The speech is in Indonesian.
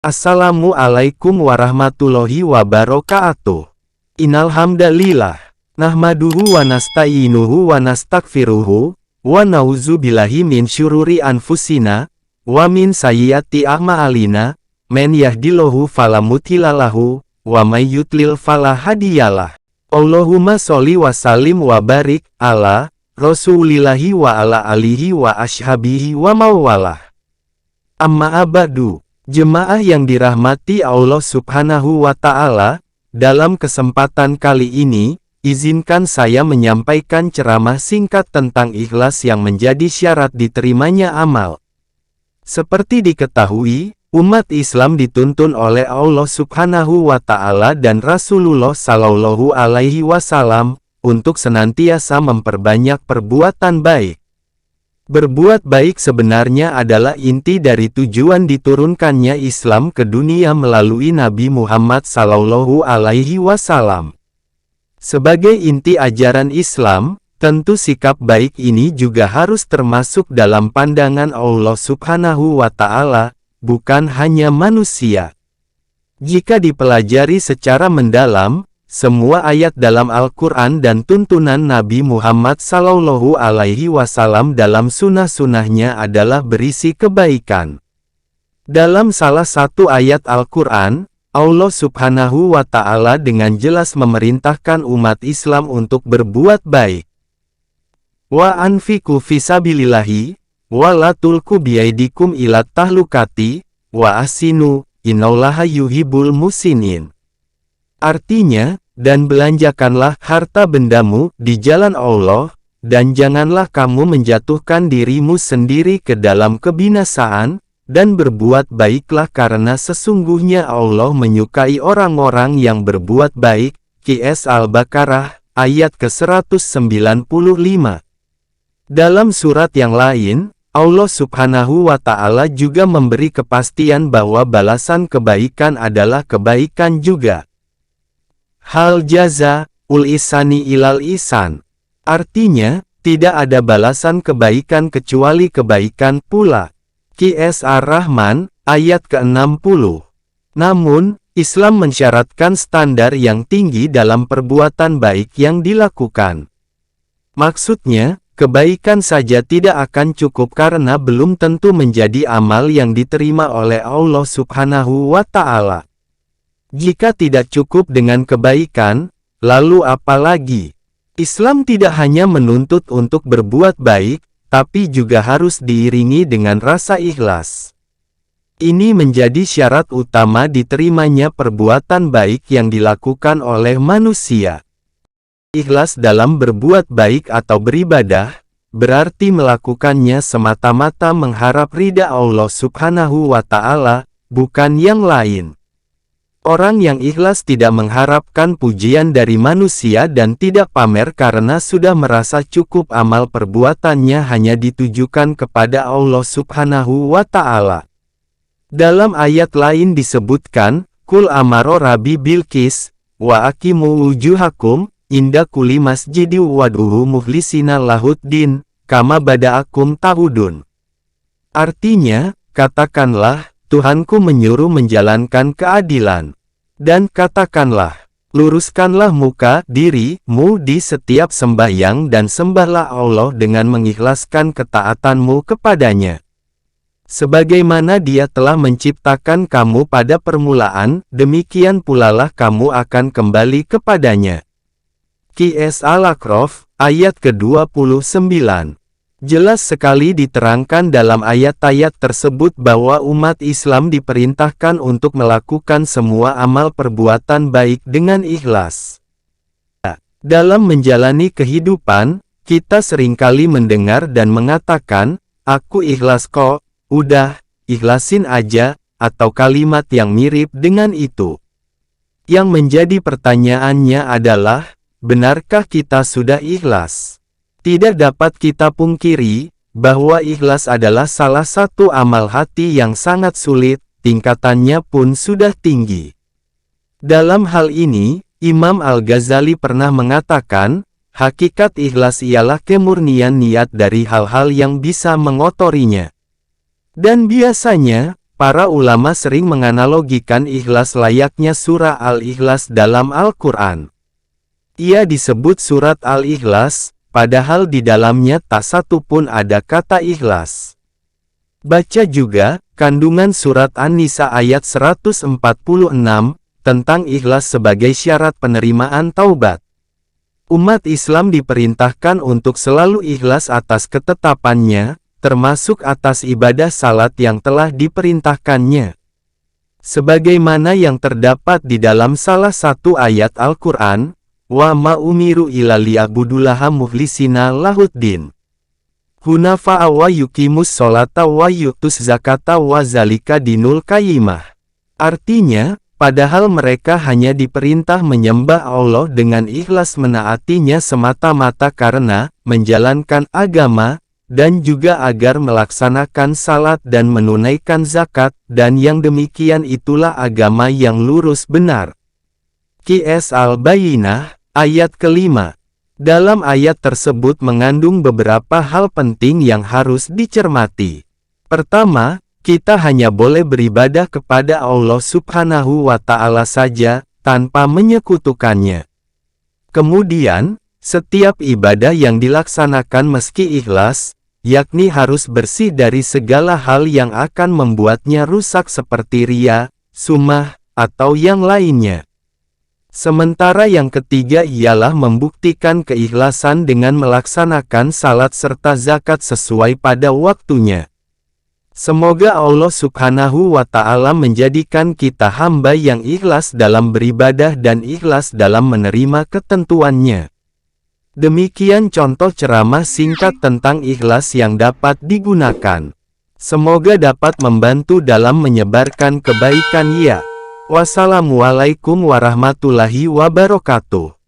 Assalamualaikum warahmatullahi wabarakatuh. Innal hamdalillah nahmaduhu wa nasta'inuhu wa nastaghfiruhu wa na'udzubillahi min syururi anfusina wa min sayyiati a'malina. Man yahdihillahu fala mudilla lahu wa may yudlil fala hadiyalah. Allahumma sholli wa sallim wa barik ala Rasulillahi wa ala alihi wa ashabihi wa mawalah. Amma ba'du. Jemaah yang dirahmati Allah Subhanahu wa Ta'ala, dalam kesempatan kali ini, izinkan saya menyampaikan ceramah singkat tentang ikhlas yang menjadi syarat diterimanya amal. Seperti diketahui, umat Islam dituntun oleh Allah Subhanahu wa Ta'ala dan Rasulullah Shallallahu Alaihi Wasallam untuk senantiasa memperbanyak perbuatan baik. Berbuat baik sebenarnya adalah inti dari tujuan diturunkannya Islam ke dunia melalui Nabi Muhammad Sallallahu Alaihi Wasallam. Sebagai inti ajaran Islam, tentu sikap baik ini juga harus termasuk dalam pandangan Allah Subhanahu wa Ta'ala, bukan hanya manusia. Jika dipelajari secara mendalam, semua ayat dalam Al-Quran dan tuntunan Nabi Muhammad Sallallahu Alaihi Wasallam dalam sunnah-sunnahnya adalah berisi kebaikan. Dalam salah satu ayat Al-Quran, Allah Subhanahu wa Ta'ala dengan jelas memerintahkan umat Islam untuk berbuat baik. Wa anfiqu fisabilillahi, wa la tulqu biaidikum ilat tahlukati, wa ahsinu, innallaha yuhibbul muhsinin. Artinya, dan belanjakanlah harta bendamu di jalan Allah, dan janganlah kamu menjatuhkan dirimu sendiri ke dalam kebinasaan, dan berbuat baiklah karena sesungguhnya Allah menyukai orang-orang yang berbuat baik. QS Al-Baqarah, ayat ke-195. Dalam surat yang lain, Allah Subhanahu wa Ta'ala juga memberi kepastian bahwa balasan kebaikan adalah kebaikan juga. Hal jaza ul ihsani ilal ihsan. Artinya, tidak ada balasan kebaikan kecuali kebaikan pula. QS Ar-Rahman, ayat ke-60. Namun, Islam mensyaratkan standar yang tinggi dalam perbuatan baik yang dilakukan. Maksudnya, kebaikan saja tidak akan cukup karena belum tentu menjadi amal yang diterima oleh Allah Subhanahu wa Ta'ala. Jika tidak cukup dengan kebaikan, lalu apa lagi? Islam tidak hanya menuntut untuk berbuat baik, tapi juga harus diiringi dengan rasa ikhlas. Ini menjadi syarat utama diterimanya perbuatan baik yang dilakukan oleh manusia. Ikhlas dalam berbuat baik atau beribadah, berarti melakukannya semata-mata mengharap ridha Allah Subhanahu wa Ta'ala, bukan yang lain. Orang yang ikhlas tidak mengharapkan pujian dari manusia dan tidak pamer karena sudah merasa cukup amal perbuatannya hanya ditujukan kepada Allah Subhanahu wa Ta'ala. Dalam ayat lain disebutkan, Kul amaro Rabbi Bilqis, wa aqimu wujuhakum, inda kulli masjidi wad'uhu mukhlisina lahuddin, kama bada'akum ta'udun. Artinya, katakanlah, Tuhanku menyuruh menjalankan keadilan. Dan katakanlah, luruskanlah muka dirimu di setiap sembahyang dan sembahlah Allah dengan mengikhlaskan ketaatanmu kepadanya. Sebagaimana Dia telah menciptakan kamu pada permulaan, demikian pulalah kamu akan kembali kepadanya. QS Al-A'raf, ayat ke-29. Jelas sekali diterangkan dalam ayat-ayat tersebut bahwa umat Islam diperintahkan untuk melakukan semua amal perbuatan baik dengan ikhlas. Dalam menjalani kehidupan, kita seringkali mendengar dan mengatakan, "Aku ikhlas kok, udah, ikhlasin aja," atau kalimat yang mirip dengan itu. Yang menjadi pertanyaannya adalah, benarkah kita sudah ikhlas? Tidak dapat kita pungkiri, bahwa ikhlas adalah salah satu amal hati yang sangat sulit, tingkatannya pun sudah tinggi. Dalam hal ini, Imam Al-Ghazali pernah mengatakan, hakikat ikhlas ialah kemurnian niat dari hal-hal yang bisa mengotorinya. Dan biasanya, Para ulama sering menganalogikan ikhlas layaknya surah Al-Ikhlas dalam Al-Quran. Ia disebut surat Al-Ikhlas, padahal di dalamnya tak satu pun ada kata ikhlas. Baca juga kandungan surat An-Nisa ayat 146, tentang ikhlas sebagai syarat penerimaan taubat. Umat Islam diperintahkan untuk selalu ikhlas atas ketetapannya, termasuk atas ibadah salat yang telah diperintahkannya. Sebagaimana yang terdapat di dalam salah satu ayat Al-Quran, wa ma umiru illa liya'budullaha mukhlisina lahuddin. Hunafa'a wa yuqimus sholata wa yu'tuz zakata wa zalika dinul qayyimah. Artinya, padahal mereka hanya diperintah menyembah Allah dengan ikhlas menaatinya semata-mata karena menjalankan agama, dan juga agar melaksanakan salat dan menunaikan zakat, dan yang demikian itulah agama yang lurus benar. Qs Al-Bayyinah, ayat kelima. Dalam ayat tersebut mengandung beberapa hal penting yang harus dicermati. Pertama, kita hanya boleh beribadah kepada Allah Subhanahu wa Ta'ala saja, tanpa menyekutukannya. Kemudian, setiap ibadah yang dilaksanakan meski ikhlas, yakni harus bersih dari segala hal yang akan membuatnya rusak seperti riya, sum'ah, atau yang lainnya. Sementara yang ketiga ialah membuktikan keikhlasan dengan melaksanakan salat serta zakat sesuai pada waktunya. Semoga Allah Subhanahu wa Ta'ala menjadikan kita hamba yang ikhlas dalam beribadah dan ikhlas dalam menerima ketentuannya. Demikian contoh ceramah singkat tentang ikhlas yang dapat digunakan. Semoga dapat membantu dalam menyebarkan kebaikan ya. Wassalamualaikum warahmatullahi wabarakatuh.